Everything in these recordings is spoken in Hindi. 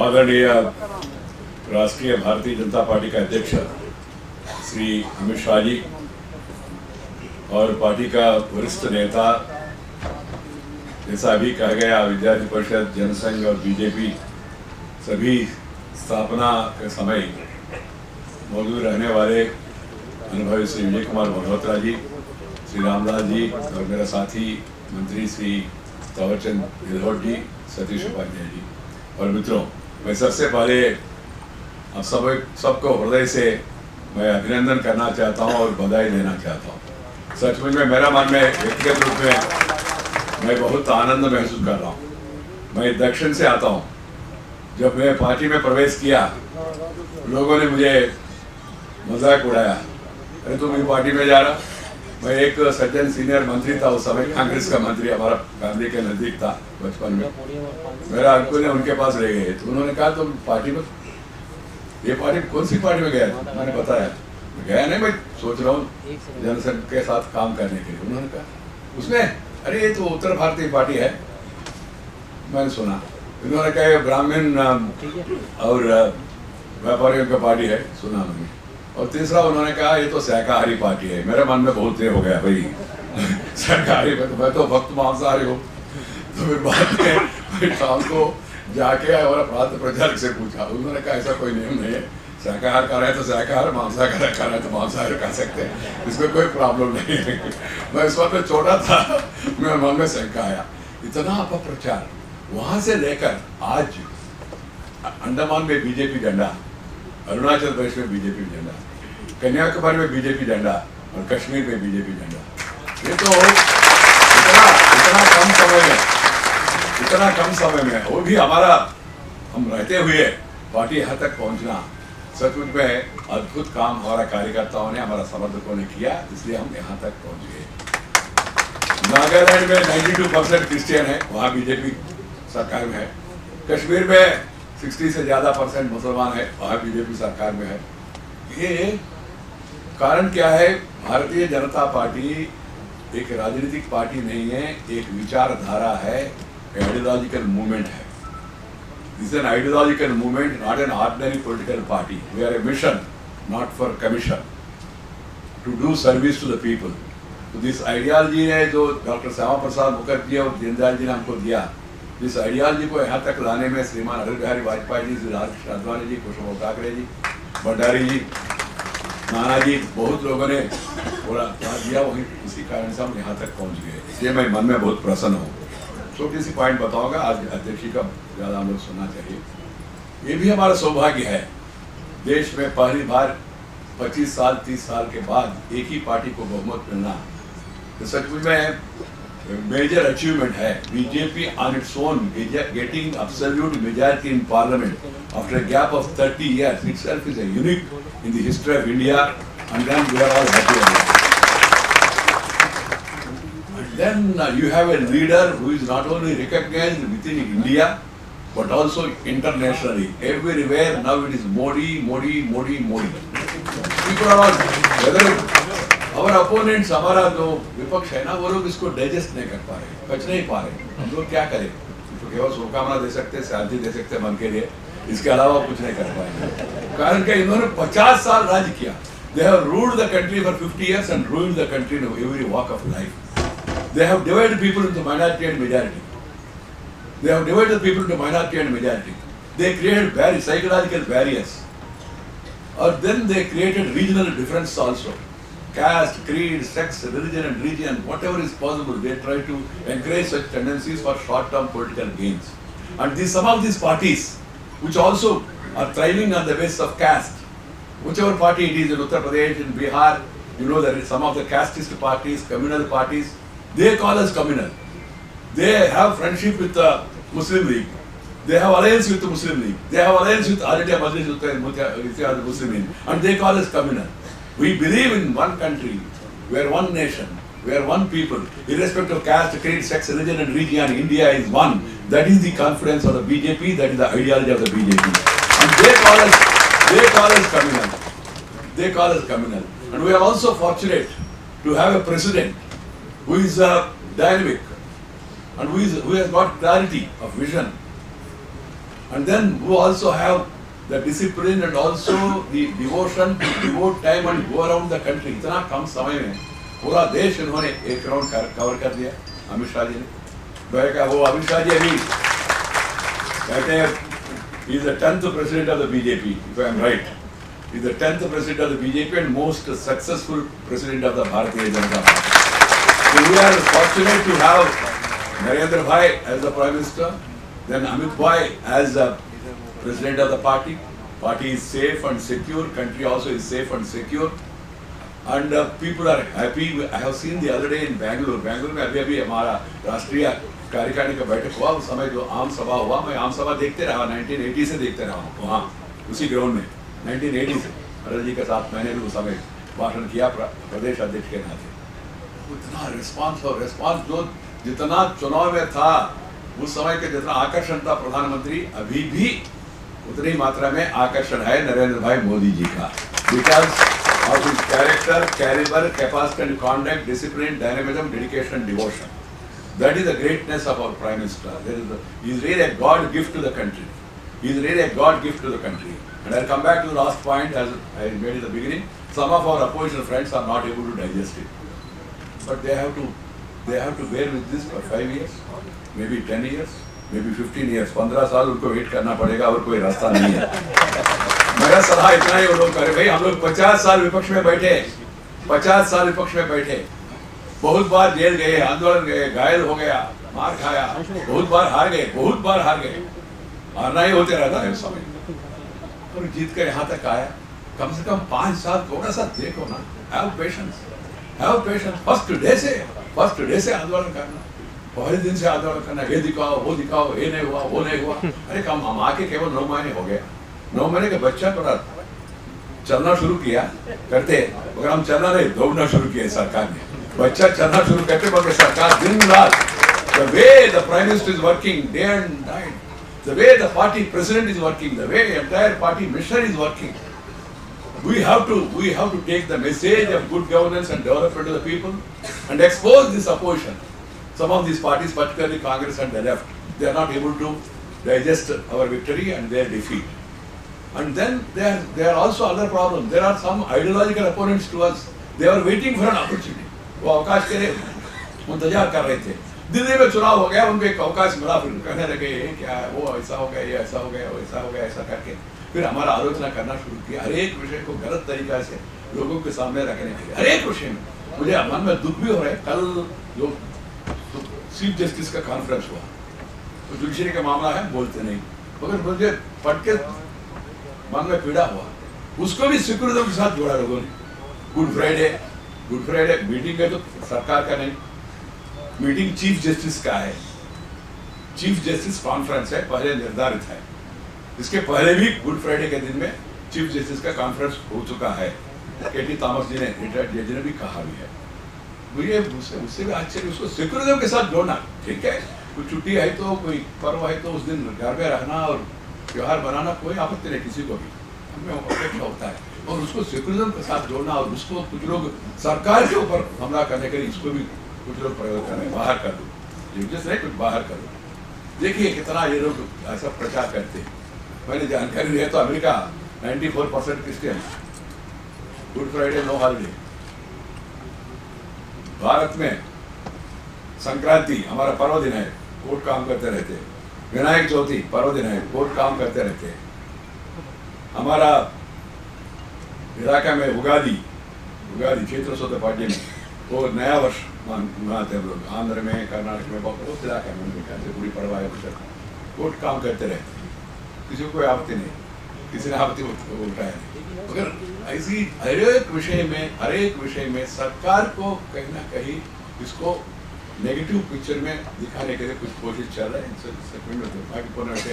आदरणीय राष्ट्रीय भारतीय जनता पार्टी का अध्यक्ष श्री अमित शाह जी और पार्टी का वरिष्ठ नेता, जैसा अभी कहा गया, विद्यार्थी परिषद, जनसंघ और बीजेपी सभी स्थापना के समय मौजूद रहने वाले अनुभवी श्री विजय कुमार मल्होत्रा जी, श्री रामदास जी और मेरा साथी मंत्री श्री तावरचंद गहलोत जी, सतीश उपाध्याय जी और मित्रों, मैं सबसे पहले आप सबको हृदय से मैं अभिनंदन करना चाहता हूं और बधाई देना चाहता हूं। सचमुच में मेरा मन में व्यक्तिगत रूप में मैं बहुत आनंद महसूस कर रहा हूं। मैं दक्षिण से आता हूं। जब मैं पार्टी में प्रवेश किया, लोगों ने मुझे मजाक उड़ाया, अरे तुम ये पार्टी में जा रहा। मैं एक सज्जन सीनियर मंत्री था, उस समय कांग्रेस का मंत्री, हमारा गांधी के नजदीक था बचपन में। मेरा अंकुल ने उनके पास ले गए तो उन्होंने कहा तुम पार्टी में, ये पार्टी कौन सी पार्टी में गया? मैंने बताया गया नहीं, मैं सोच रहा हूँ जनसंघ के साथ काम करने के लिए। उन्होंने कहा उसमें, अरे ये तो उत्तर भारतीय पार्टी है। मैंने सुना, उन्होंने कहा ये ब्राह्मण और व्यापारियों की पार्टी है, सुना मैंने। और तीसरा उन्होंने कहा ये तो शाकाहारी पार्टी है। मेरे मन में बहुत देर हो गया भाई शाकाहारी में तो मैं तो भक्त मांसाहारी हूँ। तो फिर बाद में शाम को जाके और प्रांत प्रचारक से पूछा, उन्होंने कहा ऐसा कोई नियम नहीं है, शाकाहार कर रहे हैं तो शाकाहार, मांसाहार कर रहे हैं तो मांसाहार कर सकते हैं, इसमें कोई प्रॉब्लम नहीं है। मैं इस वक्त छोटा था, मेरे मन में शंका आया, इतना अपप्रचार। वहां से लेकर आज अंडमान में बीजेपी झंडा, अरुणाचल प्रदेश में बीजेपी झंडा, कन्याकुमारी में बीजेपी झंडा और कश्मीर में बीजेपी झंडा। ये तो इतना कम समय में वो भी हमारा, हम रहते हुए पार्टी यहाँ तक पहुँचना, सचमुच में अद्भुत काम हमारा कार्यकर्ताओं ने, हमारा समर्थकों ने किया, इसलिए हम यहाँ तक पहुँच गए। नागालैंड में 92% क्रिश्चियन है, वहाँ बीजेपी सरकार में है। कश्मीर में 60 से ज्यादा % मुसलमान है, वहाँ बीजेपी सरकार में है। ये कारण क्या है? भारतीय जनता पार्टी एक राजनीतिक पार्टी नहीं है, एक विचारधारा है, आइडियोलॉजिकल मूवमेंट है। This is an ideological movement, not an ordinary political party. We are a mission, not for commission, to do service to the people. तो दिस आइडियोलॉजी है जो डॉक्टर श्यामा प्रसाद मुखर्जी और दीनदयाल जी ने हमको दिया, जिस आइडियोलॉजी को यहाँ तक लाने में श्रीमान अटल बिहारी वाजपेयी जी, श्री लालकृष्ण आडवाणी जी, कुसुम ठाकरे जी, भंडारी जी, नाना जी, बहुत लोगों ने पूरा दिया, वही उसी कारण से हम यहाँ तक पहुँच गए। इसलिए मैं मन में बहुत प्रसन्न हूँ। छोटी सी पॉइंट बताऊंगा, आज अध्यक्ष जी का ज़्यादा हम लोग सुनना चाहिए। ये भी हमारा सौभाग्य है, देश में पहली बार 25 साल 30 साल के बाद एक ही पार्टी को बहुमत मिलना, तो सचमुच में मेजर अचीवमेंट है। BJP on its own getting absolute majority in parliament after a gap of 30 years itself is a unique in the history of India, and then we are all happy about it. And then you have a leader who is not only recognized within India but also internationally. Everywhere now it is Modi, Modi, Modi, Modi. People are all, whether our opponents, हमारा जो विपक्ष है ना, वो लोग इसको डाइजेस्ट नहीं कर पा रहे, पच नहीं पा रहे। हम लोग क्या करें? तो केवल शुभकामना दे सकते, शांति दे सकते मन के लिए, इसके अलावा कुछ नहीं कर पाएंगे। कारण कि इन्होंने 50 साल राज किया। They have ruled the country for 50 years and ruled the country in every walk of life. They have divided people into minority and majority. They have divided people into minority and majority. They created psychological barriers. Or then they created regional difference also. Caste, creed, sex, religion and region, whatever is possible, they try to encourage such tendencies for short-term political gains. And some of these parties, which also are thriving on the basis of caste, whichever party it is in Uttar Pradesh, in Bihar, you know that some of the casteist parties, communal parties, they call us communal. They have friendship with the Muslim League. They have alliance with the Muslim League. They have alliance with Al India Majlis Muslimin, and they call us communal. We believe in one country, we are one nation, we are one people, irrespective of caste, creed, sex, religion and region. India is one. That is the confidence of the BJP, that is the ideology of the BJP. And they call us communal. They call us communal. And we are also fortunate to have a president who is dynamic and who has got clarity of vision. and then who also have the discipline and also the devotion to devote time and go around the country. इतना कम समय में पूरा देश इन्होंने एक राउंड कवर कर दिया अमित शाह जी ने। का वो अमित शाह जी अभी कहते हैं he is the 10th president of the BJP, if I am right. He is the 10th president of the BJP and most successful president of the Bharatiya Janata Party. So we are fortunate to have Narendra Bhai as the Prime Minister, then Amit Bhai as the President of the party. Party is safe and secure, country also is safe and secure. And people are happy. I have seen the other day in Bangalore. Bangalore में अभी हमारा राष्ट्रीय कार्यकारिणी का बैठक हुआ, उस समय जो आम सभा हुआ, मैं आम सभा देखते रहा 1980 से देखते रहा हूँ वहाँ उसी ग्राउंड में 1980 से अटल जी के साथ मैंने भी उस समय भाषण किया प्रदेश अध्यक्ष के नाते। उतना रिस्पांस और रिस्पांस जो जितना चुनाव में था उस समय के जितना आकर्षण था प्रधानमंत्री अभी भी उतनी मात्रा में आकर्षण है नरेंद्र भाई मोदी जी का, because of his character, calibre, capacity and conduct, discipline, dynamism, dedication, devotion. That is the greatness of our Prime Minister. He is really a God gift to the country. He is really a God gift to the country. And I'll come back to the last point as I made in the beginning. Some of our opposition friends are not able to digest it, but they have to bear with this for 5 years, maybe 10 years, maybe 15 years. 15 साल उनको वेट करना पड़ेगा और कोई रास्ता नहीं है. मेरा सलाह इतना ही वो लोग करें, भाई हम लोग 50 साल विपक्ष में बैठे, 50 साल विपक्ष में बैठे, बहुत बार जेल गए, आंदोलन गए, घायल हो गया, मार खाया, बहुत बार हार गए, बहुत बार हार गए, हारना ही होते रहता है उस समय, और जीत कर यहाँ तक आया. कम से कम 5 साल थोड़ा सा देखो ना, हैव पेशेंस. फर्स्ट डे से आंदोलन करना, पहले दिन से आंदोलन करना, ये दिखाओ, वो दिखाओ, ये नहीं हुआ, वो नहीं हुआ. अरे कम हम आके केवल 9 महीने हो गया, 9 महीने का बच्चा थोड़ा चलना शुरू किया करते, मगर हम चलना नहीं, दौड़ना शुरू किया सरकार ने. बच्चा चलना शुरू करते मगर सरकार दिन रात, the way the Prime Minister is working day and night, the way the party president is working, the way entire party mission is working, we have to take the message of good governance and development to the people and expose this opposition. Some of these parties, particularly Congress and the left, they are not able to digest our victory and their defeat. And then there are also other problems. There are some ideological opponents to us. They are waiting for an opportunity. वो अवकाश के लिए इंतजार कर रहे थे. दिल्ली में चुनाव हो गया, उनको एक अवकाश मिला, फिर कहने लगे ये क्या है, वो ऐसा हो गया, ये ऐसा हो गया, वो ऐसा हो गया, ऐसा करके फिर हमारा आलोचना करना शुरू किया. हर एक विषय को गलत तरीका से लोगों के सामने रखने के लिए, हर एक विषय में. मुझे मन में दुख भी हो रहा है. कल जो चीफ जस्टिस का कॉन्फ्रेंस हुआ, तो जुडिशरी का मामला है, बोलते नहीं, मगर मुझे पढ़ के मन में पीड़ा हुआ. उसको भी सिक्योरिज्म के साथ जोड़ा लोगों ने. गुड फ्राइडे मीटिंग है तो सरकार का नहीं, मीटिंग चीफ जस्टिस का है. चीफ जस्टिस कॉन्फ्रेंस है, पहले निर्धारित है. इसके पहले भी गुड फ्राइडे के दिन में चीफ जस्टिस का कॉन्फ्रेंस हो चुका है. के.टी. थॉमस जी ने, रिटायर्ड जज ने भी कहा भी है. मुझे उससे भी आश्चर्य, उसको सिक्योरिज्म के साथ जोड़ना. ठीक है, कोई छुट्टी है तो, कोई पर्व है तो उस दिन घर में रहना और त्योहार बनाना कोई आपत्ति नहीं किसी को भी, हमें अपेक्षा होता है. और उसको सेकुलरिज्म के साथ जोड़ना, और उसको कुछ लोग सरकार के ऊपर हमला करने के लिए इसको भी कुछ लोग प्रयोग कर रहे हैं. बाहर कर दो, जस्ट नहीं, कुछ बाहर कर दो. देखिए कितना ये लोग ऐसा प्रचार करते हैं. मैंने जानकारी ली है तो America 94% Christian, good Friday no holiday. Bharat में संक्रांति हमारा पर्व दिन है, कोर्ट काम करते रहते हैं. विनायक चौथी पर्व दिन है, कोर्ट काम करते रहते हैं. हमारा इलाका में उगादी क्षेत्र सोते पार्टी में वो नया वर्ष मनाते हैं लोग. आंध्र में, कर्नाटक में, बहुत इलाका में उनके पूरी पर्व है. कोर्ट काम करते रहते हैं, किसी को कोई आपत्ति नहीं, किसी ने आपत्ति उठाया नहीं. मगर ऐसी हर एक विषय में सरकार को कहीं ना कहीं इसको नेगेटिव पिक्चर में दिखाने के लिए कुछ कोशिश चल रहा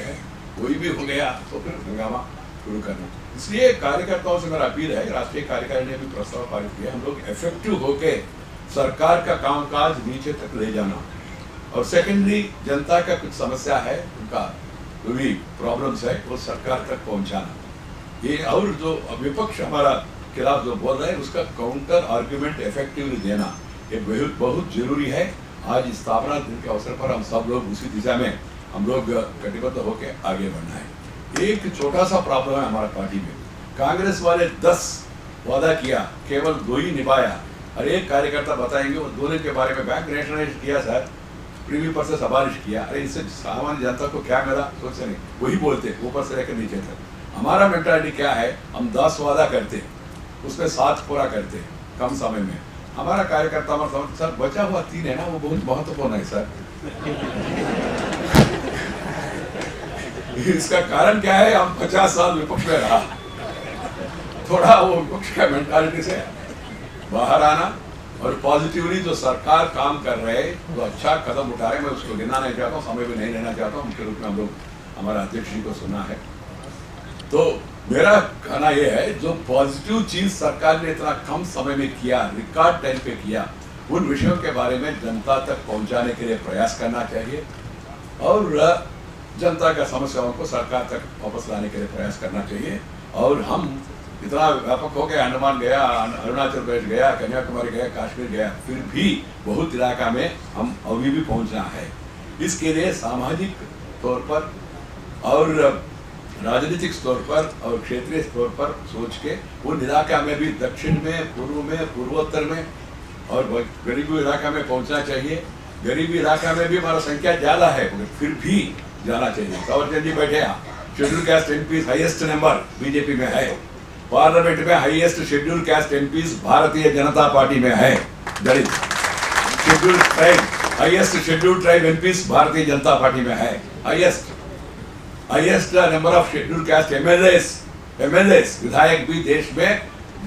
है. कोई भी हो गया तो फिर हंगामा शुरू करना. इसलिए कार्यकर्ताओं से मेरा अपील है, राष्ट्रीय कार्यकारिणी ने भी प्रस्ताव पारित किया, हम लोग इफेक्टिव होके सरकार का कामकाज नीचे तक ले जाना. और सेकेंडरी जनता का कुछ समस्या है, उनका जो भी प्रॉब्लम्स है वो सरकार तक पहुंचाना. ये और जो विपक्ष हमारा खिलाफ जो बोल रहे हैं उसका काउंटर आर्ग्यूमेंट इफेक्टिवली देना, ये बहुत जरूरी है. आज स्थापना दिन के अवसर पर हम सब लोग उसी दिशा में हम लोग कटिबद्ध होकर आगे बढ़ना है। एक छोटा सा प्रॉब्लम है हमारा पार्टी में, कांग्रेस वाले 10 वादा किया, केवल 2 ही निभाया। और एक कार्यकर्ता बताएंगे वो दोनों के बारे में, बैंक नेशनलाइज किया सर, प्रीवी पर से सबालिश किया। अरे इससे सामान्य जनता को क्या मिला सोचते नहीं, वही बोलते ऊपर से लेकर नीचे तक। हमारा मेंटालिटी क्या है, हम 10 वादा करते उसमें 7 पूरा करते कम समय में। हमारा कार्यकर्ता हमारा सर बचा हुआ 3 है ना, वो बहुत महत्वपूर्ण है सर। इसका कारण क्या है, हम 50 साल विपक्ष में रहा, थोड़ा वो विपक्ष का मेंटालिटी से बाहर आना और पॉजिटिवली जो सरकार काम कर रहे हैं वो अच्छा कदम उठा रहे हैं। मैं उसको गिना नहीं चाहता हूँ, समय भी नहीं लेना चाहता हूँ, मुख्य रूप में हम लोग हमारा अध्यक्ष जी को सुना है। तो मेरा कहना यह है, जो पॉजिटिव चीज सरकार ने इतना कम समय में किया, रिकॉर्ड टाइम पे किया, उन विषयों के बारे में जनता तक पहुंचाने के लिए प्रयास करना चाहिए और जनता का समस्याओं को सरकार तक वापस लाने के लिए प्रयास करना चाहिए। और हम इतना व्यापक हो गया, अंडमान गया, अरुणाचल प्रदेश गया, कन्याकुमारी गया, कश्मीर गया, फिर भी बहुत इलाका में हम अभी भी पहुंचना है। इसके लिए सामाजिक तौर पर और राजनीतिक स्तर पर और क्षेत्रीय स्तर पर सोच के उन इलाका में भी, दक्षिण में, पूर्व में, पूर्वोत्तर में और गरीबी इलाका में पहुंचना चाहिए। गरीबी इलाका में भी हमारा संख्या ज्यादा है, फिर भी जाना चाहिए। कंवर जी बैठे हैं, schedule caste MPs highest number BJP में है, पार्लियामेंट में highest schedule caste MPs Bharatiya Janata Party में है। दलित schedule tribe, highest schedule tribe MPs Bharatiya Janata Party में है। Highest number of schedule caste MLAs विधायक भी देश में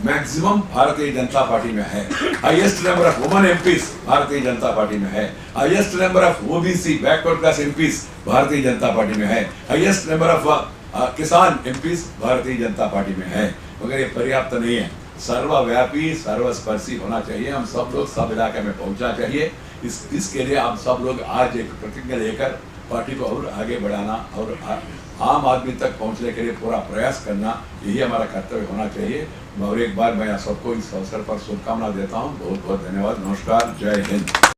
मैक्सिमम भारतीय जनता पार्टी में है। Highest number of women MPs Bharatiya Janata Party में है। Highest number of OBC backward class MPs Bharatiya Janata Party में है। हाईएस्ट नंबर ऑफ किसान एमपीज भारतीय जनता पार्टी में है। मगर ये पर्याप्त नहीं है, सर्वव्यापी सर्वस्पर्शी होना चाहिए। हम सब लोग सब इलाके में पहुंचना चाहिए। इसके लिए आप सब लोग आज एक प्रतिज्ञा लेकर पार्टी को और आगे बढ़ाना और आम आदमी तक पहुंचने के लिए पूरा प्रयास करना, यही हमारा कर्तव्य होना चाहिए। और एक बार मैं सबको इस अवसर पर शुभकामना देता हूं। बहुत बहुत धन्यवाद। नमस्कार, जय हिंद।